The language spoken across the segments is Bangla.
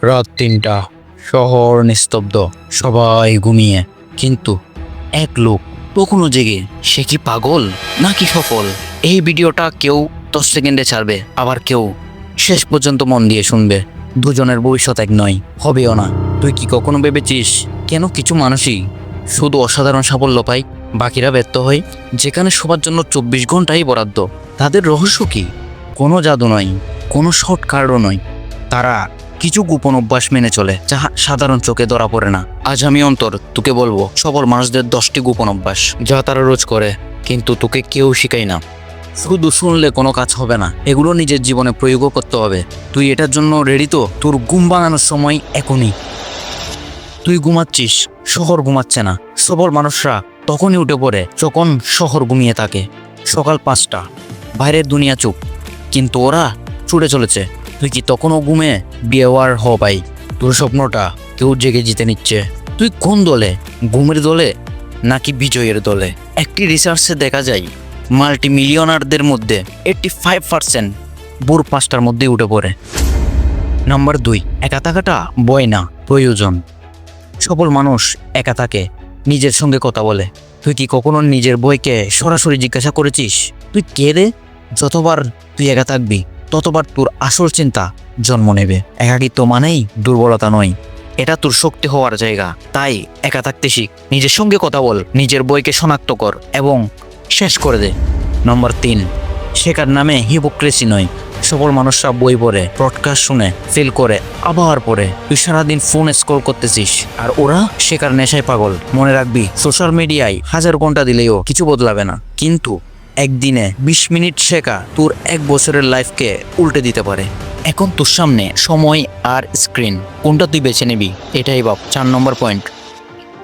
রাত ৩টা, শহর নিস্তব্ধ, সবাই ঘুমিয়ে, কিন্তু এক লোক তখনও জেগে। সে কি পাগল নাকি সফল? এই ভিডিওটা কেউ 10 সেকেন্ডে ছাড়বে, আবার কেউ শেষ পর্যন্ত মন দিয়ে শুনবে। দুজনের ভবিষ্যৎ এক নয়, হবেও না। তুই কি কখনো ভেবেছিস কেন কিছু মানুষই শুধু অসাধারণ সাফল্য পায়, বাকিরা ব্যর্থ হয়? যেখানে সবার জন্য 24 ঘন্টাই বরাদ্দ, তাদের রহস্য কি? কোনো জাদু নয়, কোনো শর্টকাটও নয়, তারা কিছু গোপন অভ্যাস মেনে চলে যা সাধারণ চোখে ধরা পড়ে না। আজ আমি অন্তর তোকে বলবো সফল মানুষদের 10টি গোপন অভ্যাস যা তারা রোজ করে, কিন্তু তোকে কেউ শিখায় না। শুধু শুনলে কোনো কাজ হবে না, এগুলো নিজের জীবনে প্রয়োগও করতে হবে। তুই এটার জন্য রেডি তো? তোর ঘুম ভাঙানোর সময় এখনই। তুই ঘুমাচ্ছিস, শহর ঘুমাচ্ছে না। সফল মানুষরা তখনই উঠে পড়ে যখন শহর ঘুমিয়ে থাকে। সকাল 5টা, বাইরের দুনিয়া চুপ, কিন্তু ওরা ছুটে চলেছে। তুই কি তখনও ঘুমে? বিয়েওয়ার হ ভাই, তোর স্বপ্নটা কেউ জেগে জিতে নিচ্ছে। তুই কোন দলে? ঘুমের দলে নাকি বিজয়ের দলে? একটি রিসার্চে দেখা যায় মাল্টি মিলিয়নারদের মধ্যে 85% ভোর 5টার মধ্যেই উঠে পড়ে। নাম্বার 2, একা থাকাটা ভয় না, প্রয়োজন। সফল মানুষ একা থাকে, নিজের সঙ্গে কথা বলে। তুই কি কখনো নিজের বইকে সরাসরি জিজ্ঞাসা করেছিস তুই কে রে? যতবার তুই একা থাকবি ততবার তোর আসল চিন্তা জন্ম নেবে। একাকিত্ব মানেই দুর্বলতা নয়, এটা তোর শক্তি হওয়ার জায়গা। তাই একা থাকতে শিখ, নিজের সঙ্গে কথা বল, নিজের বইকে শনাক্ত কর এবং শেষ করে দে। নম্বর 3, শেখার নামে হিপোক্রেসি নয়। সফল মানুষরা বই পড়ে, পডকাস্ট শুনে, ফেল করে, আবার পড়ে। তুই সারাদিন ফোন স্ক্রল করতেছিস আর ওরা শেখার নেশায় পাগল। মনে রাখবি, সোশ্যাল মিডিয়ায় 1000 ঘন্টা দিলেও কিছু বদলাবে না, কিন্তু একদিনে 20 মিনিট শেখা তোর 1 বছরের লাইফকে উল্টে দিতে পারে। এখন তোর সামনে সময় আর স্ক্রিন, কোনটা তুই বেছে নিবি? এটাই ভাব। 4 নম্বর পয়েন্ট,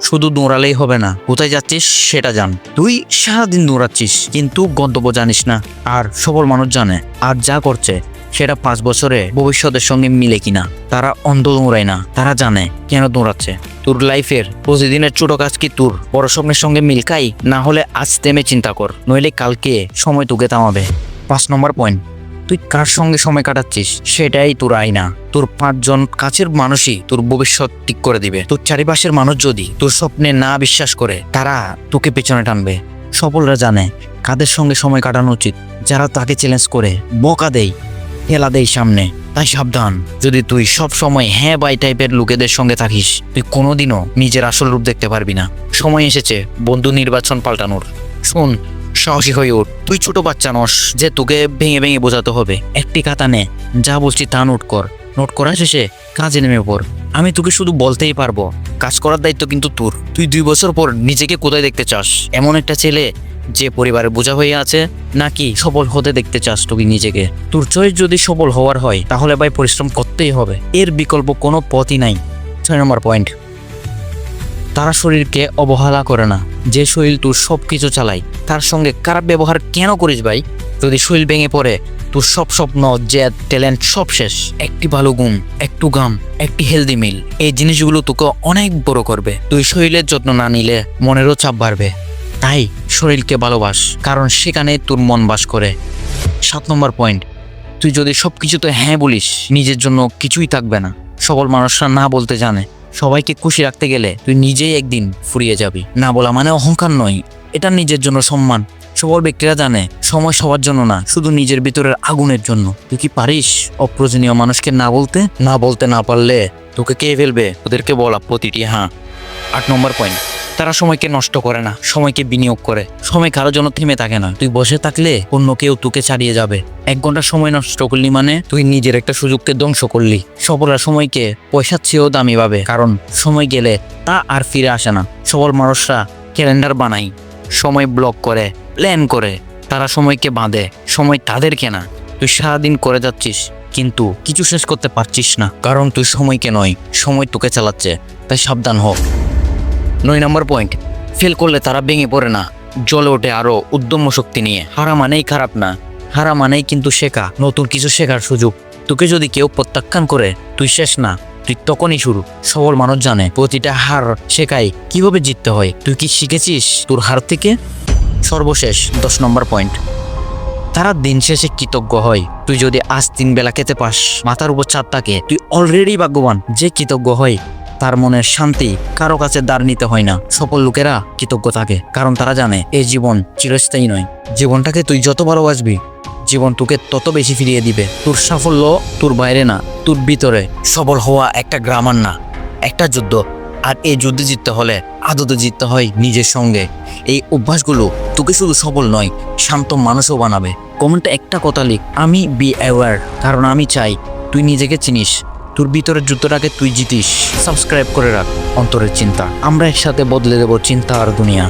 শুধু দৌড়ালেই হবে না, কোথায় যাচ্ছিস সেটা জান। তুই সারাদিন দৌড়াচ্ছিস কিন্তু গন্তব্য জানিস না। আর সফল মানুষ জানে আর যা করছে সেটা 5 বছরে ভবিষ্যতের সঙ্গে মিলে কিনা। তারা অন্ধ দৌড়ায় না, তারা জানে কেন দৌড়াচ্ছে। তোর লাইফের প্রতিদিনের ছোট কাজ কি তোর বড় স্বপ্নের সঙ্গে মিলকাই? না হলে আজ থেমে চিন্তা কর, নইলে কালকে সময় তোকে থামাবে। 5 নম্বর পয়েন্ট, তুই কার সঙ্গে সময় কাটাচ্ছিস সেটাই তোর আয়না। তোর 5 জন কাছের মানুষই তোর ভবিষ্যৎ ঠিক করে দিবে। তোর চারিপাশের মানুষ যদি তোর স্বপ্নে না বিশ্বাস করে, তারা তোকে পেছনে টানবে। সফলরা জানে কাদের সঙ্গে সময় কাটানো উচিত, যারা তাকে চ্যালেঞ্জ করে, বকা দেয়, ঠেলা দেয় সামনে। তাই সাবধান, যদি তুই সব সময় হ্যাঁ বাই টাইপের লোকেদের সঙ্গে থাকিস, তুই কোনোদিনও নিজের আসল রূপ দেখতে পারবি না। সময় এসেছে বন্ধু নির্বাচন পাল্টানোর। শোন, সাহসী হয়ে ওঠ। তুই ছোট বাচ্চা নস যে তোকে ভেঙে ভেঙে বোঝাতে হবে। একটি খাতা নে, যা বলছি তা নোট কর। নোট করা শেষে কাজে নেমে পড়। আমি তোকে শুধু বলতেই পারবো, কাজ করার দায়িত্ব কিন্তু তোর। তুই 2 বছর পর নিজেকে কোথায় দেখতে চাস? এমন একটা ছেলে যে পরিবারের বোঝা হয়ে আছে, নাকি সফল হতে দেখতে চাস তুই নিজেকে? তোর চয়েস যদি সফল হওয়ার হয়, তাহলে ভাই পরিশ্রম করতেই হবে, এর বিকল্প কোনো পথই নাই। 6 নম্বর পয়েন্ট, তারা শরীরকে অবহেলা করে না। যে শরীর তোর সব কিছু চালায়, তার সঙ্গে খারাপ ব্যবহার কেন করিস ভাই? যদি শরীর ভেঙে পড়ে, তোর সব স্বপ্ন, জেদ, ট্যালেন্ট সব শেষ। একটি ভালো ঘুম, একটু ঘাম, একটি হেলদি মিল, এই জিনিসগুলো তোকে অনেক বড় করবে। তুই শরীরের যত্ন না নিলে মনেরও চাপ বাড়বে। তাই শরীরকে ভালোবাস, কারণ সেখানে তোর মন বাস করে। 7 নম্বর পয়েন্ট, তুই যদি সব কিছুতে হ্যাঁ বলিস, নিজের জন্য কিছুই থাকবে না। সফল মানুষরা না বলতে জানে। সবাইকে খুশি রাখতে গেলে তুই নিজেই একদিন ফুরিয়ে যাবি। না বলা মানে অহংকার নয়, এটা নিজের জন্য সম্মান। সফল ব্যক্তিরা জানে সময় সবার জন্য না, শুধু নিজের ভিতরের আগুনের জন্য। তুই কি পারিস অপ্রয়োজনীয় মানুষকে না বলতে? না পারলে তোকে কে ফেলবে? ওদেরকে বলা প্রতিটি হ্যাঁ। 8 নম্বর পয়েন্ট, তারা সময়কে নষ্ট করে না, সময়কে বিনিয়োগ করে। সময় কারোর জন্য থেমে থাকে না। তুই বসে থাকলে অন্য কেউ তোকে ছাড়িয়ে যাবে। 1 ঘন্টা সময় নষ্ট করলি মানে তুই নিজের একটা সুযোগকে ধ্বংস করলি। সফলরা সময়কে পয়সার চেয়েও দামি ভাবে, কারণ সময় গেলে তা আর ফিরে আসে না। সফল মানুষরা ক্যালেন্ডার বানায়, সময় ব্লক করে, প্ল্যান করে। তারা সময়কে বাঁধে, সময় তাদেরকে না। তুই সারাদিন করে যাচ্ছিস কিন্তু কিছু শেষ করতে পারছিস না, কারণ তুই সময়কে নয়, সময় তোকে চালাচ্ছে। তাই সাবধান হ। 9 নম্বর পয়েন্ট, ফেল করলে তারা ভেঙে পড়ে না, জ্বলে ওঠে আরো উদ্যম শক্তি নিয়ে। হারা মানেই খারাপ না, হারা মানেই কিন্তু শেখা, নতুন কিছু শেখার সুযোগ। তোকে যদি কেউ প্রত্যাখ্যান করে, তুই শেষ না, তুই তখনই শুরু। সফল মানুষ জানে প্রতিটা হার শেখায় কিভাবে জিততে হয়। তুই কি শিখেছিস তোর হার থেকে? সর্বশেষ 10 নম্বর পয়েন্ট, তারা দিন শেষে কৃতজ্ঞ হয়। তুই যদি আজ 3 বেলা খেতে পাস, মাথার উপর ছাদ থাকে, তুই অলরেডি ভাগ্যবান। যে কৃতজ্ঞ হয় তার মনের শান্তি কারো কাছে দাঁড় নিতে হয় না। সফল লোকেরা কৃতজ্ঞ থাকে কারণ তারা জানে এই জীবন চিরস্থায়ী নয়। জীবনটাকে তুই যত ভালোবাসবি, জীবন তোকে তত বেশি ফিরিয়ে দিবে। তোর সাফল্য তোর বাইরে না, তোর ভিতরে। সফল হওয়া একটা গ্রামার না, একটা যুদ্ধ। আর এই যুদ্ধে জিততে হলে আদতে জিততে হয় নিজের সঙ্গে। এই অভ্যাসগুলো তোকে শুধু সফল নয়, শান্ত মানুষও বানাবে। কমেন্টে একটা কথা লিখ, আমি বি অ্যাওয়ার, কারণ আমি চাই তুই নিজেকে চিনিস, তোর ভিতরের যুদ্ধটাকে তুই জিতিস। সাবস্ক্রাইব করে রাখ অন্তরের চিন্তা। আমরা একসাথে বদলে দেব চিন্তা আর দুনিয়া।